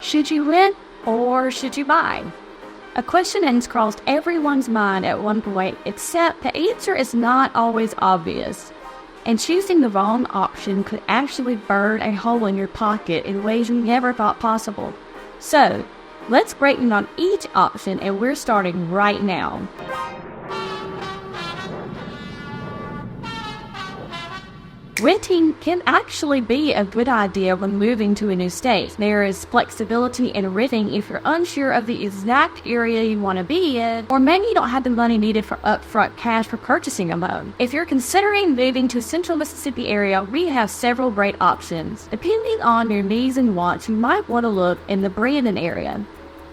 Should you rent or should you buy? A question that has crossed everyone's mind at one point, except the answer is not always obvious. And choosing the wrong option could actually burn a hole in your pocket in ways you never thought possible. So, let's break down each option, and we're starting right now. Renting can actually be a good idea when moving to a new state. There is flexibility in renting if you're unsure of the exact area you want to be in, or maybe you don't have the money needed for upfront cash for purchasing a home. If you're considering moving to Central Mississippi area, we have several great options. Depending on your needs and wants, you might want to look in the Brandon area.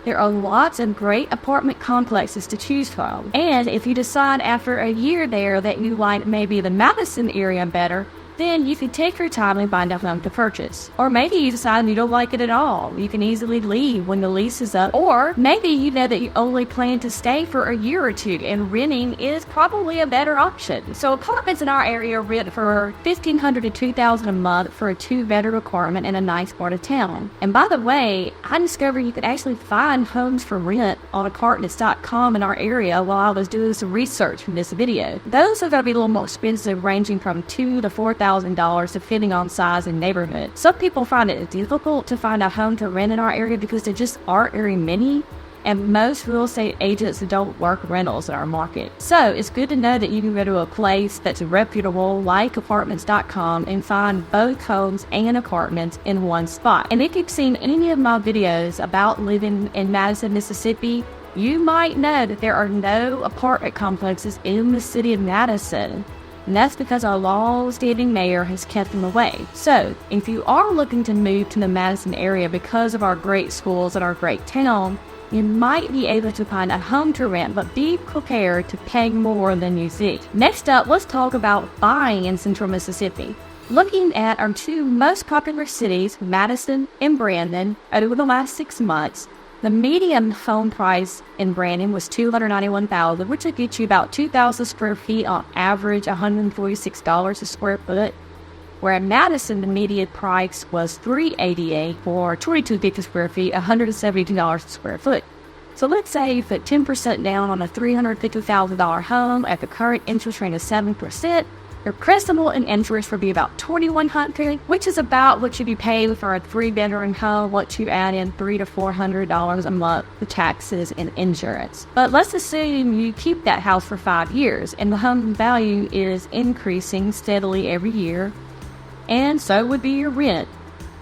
There are lots of great apartment complexes to choose from. And if you decide after a year there that you like maybe the Madison area better, then you can take your time and find a home to purchase. Or maybe you decide you don't like it at all. You can easily leave when the lease is up. Or maybe you know that you only plan to stay for a year or two and renting is probably a better option. So apartments in our area rent for $1,500 to $2,000 a month for a 2-bedroom apartment in a nice part of town. And by the way, I discovered you could actually find homes for rent on apartments.com in our area while I was doing some research for this video. Those are going to be a little more expensive, ranging from $2,000 to $4,000 depending on size and neighborhood. Some people find it difficult to find a home to rent in our area because there just aren't very many, and most real estate agents don't work rentals in our market. So it's good to know that you can go to a place that's reputable like apartments.com and find both homes and apartments in one spot. And if you've seen any of my videos about living in Madison, Mississippi, you might know that there are no apartment complexes in the city of Madison. And that's because our long-standing mayor has kept them away. So, if you are looking to move to the Madison area because of our great schools and our great town, you might be able to find a home to rent, but be prepared to pay more than you think. Next up, let's talk about buying in Central Mississippi. Looking at our two most popular cities, Madison and Brandon, over the last 6 months, the median home price in Brandon was $291,000, which would get you about 2,000 square feet on average, $146 a square foot. Where in Madison, the median price was $388 for 2,250 square feet, $172 a square foot. So let's say you put 10% down on a $350,000 home at the current interest rate of 7%. Your principal and interest would be about $2,100, which is about what you'd be paying for a 3-bedroom home once you add in $300 to $400 a month for taxes and insurance. But let's assume you keep that house for 5 years and the home value is increasing steadily every year, and so would be your rent,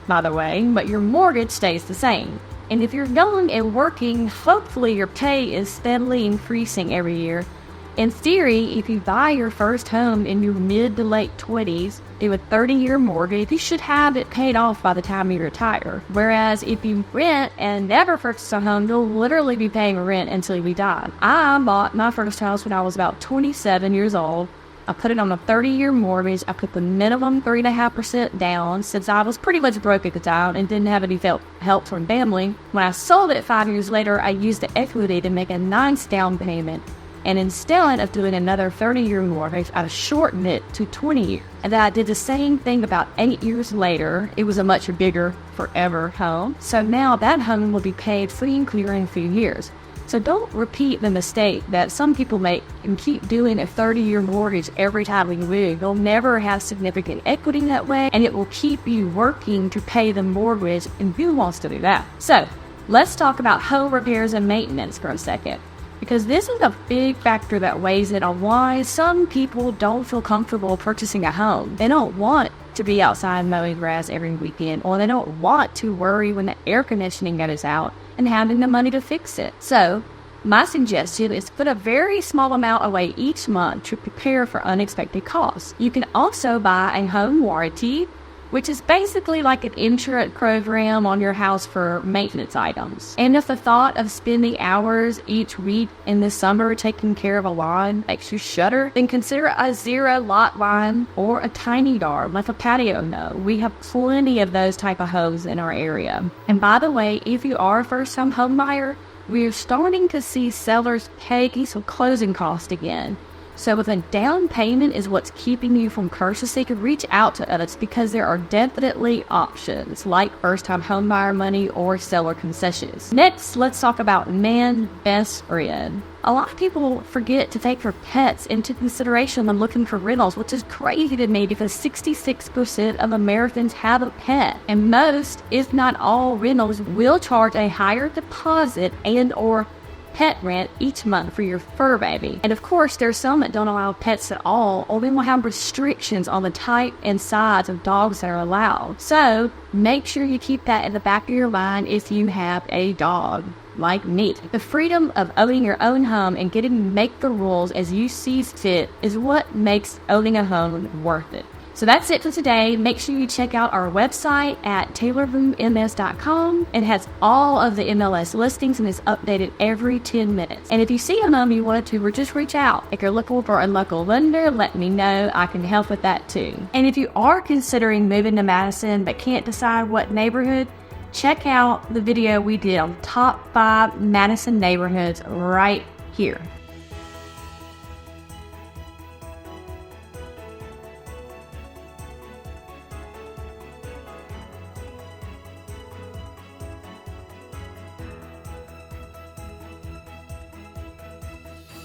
by the way, but your mortgage stays the same. And if you're young and working, hopefully your pay is steadily increasing every year. In theory, if you buy your first home in your mid to late 20s, do a 30-year mortgage, you should have it paid off by the time you retire. Whereas if you rent and never purchase a home, you'll literally be paying rent until you die. I bought my first house when I was about 27 years old. I put it on a 30-year mortgage. I put the minimum 3.5% down since I was pretty much broke at the time and didn't have any help from family. When I sold it 5 years later, I used the equity to make a nice down payment. And instead of doing another 30-year mortgage, I shortened it to 20 years. And then I did the same thing about 8 years later. It was a much bigger forever home. So now that home will be paid free and clear in a few years. So don't repeat the mistake that some people make and keep doing a 30-year mortgage every time we move. You'll never have significant equity that way, and it will keep you working to pay the mortgage, and who wants to do that? So let's talk about home repairs and maintenance for a second, because this is a big factor that weighs in on why some people don't feel comfortable purchasing a home. They don't want to be outside mowing grass every weekend, or they don't want to worry when the air conditioning goes out and having the money to fix it. So my suggestion is to put a very small amount away each month to prepare for unexpected costs. You can also buy a home warranty, which is basically like an insurance program on your house for maintenance items. And if the thought of spending hours each week in the summer taking care of a lawn makes you shudder, then consider a zero lot line or a tiny yard like a patio. No, we have plenty of those type of homes in our area. And by the way, if you are a first-time home buyer, we're starting to see sellers pay some closing costs again. So if a down payment is what's keeping you from purchasing, reach out to us because there are definitely options like first-time homebuyer money or seller concessions. Next, let's talk about man's best friend. A lot of people forget to take their pets into consideration when looking for rentals, which is crazy to me because 66% of Americans have a pet, and most, if not all, rentals will charge a higher deposit and or pet rent each month for your fur baby. And of course, there's some that don't allow pets at all, or they will have restrictions on the type and size of dogs that are allowed. So make sure you keep that in the back of your mind if you have a dog. Like me. The freedom of owning your own home and getting to make the rules as you see fit is what makes owning a home worth it. So that's it for today. Make sure you check out our website at taylorms.com. It has all of the MLS listings and is updated every 10 minutes. And if you see a home you wanted to, just reach out. If you're looking for a local lender, let me know. I can help with that too. And if you are considering moving to Madison but can't decide what neighborhood, check out the video we did on top 5 Madison neighborhoods right here.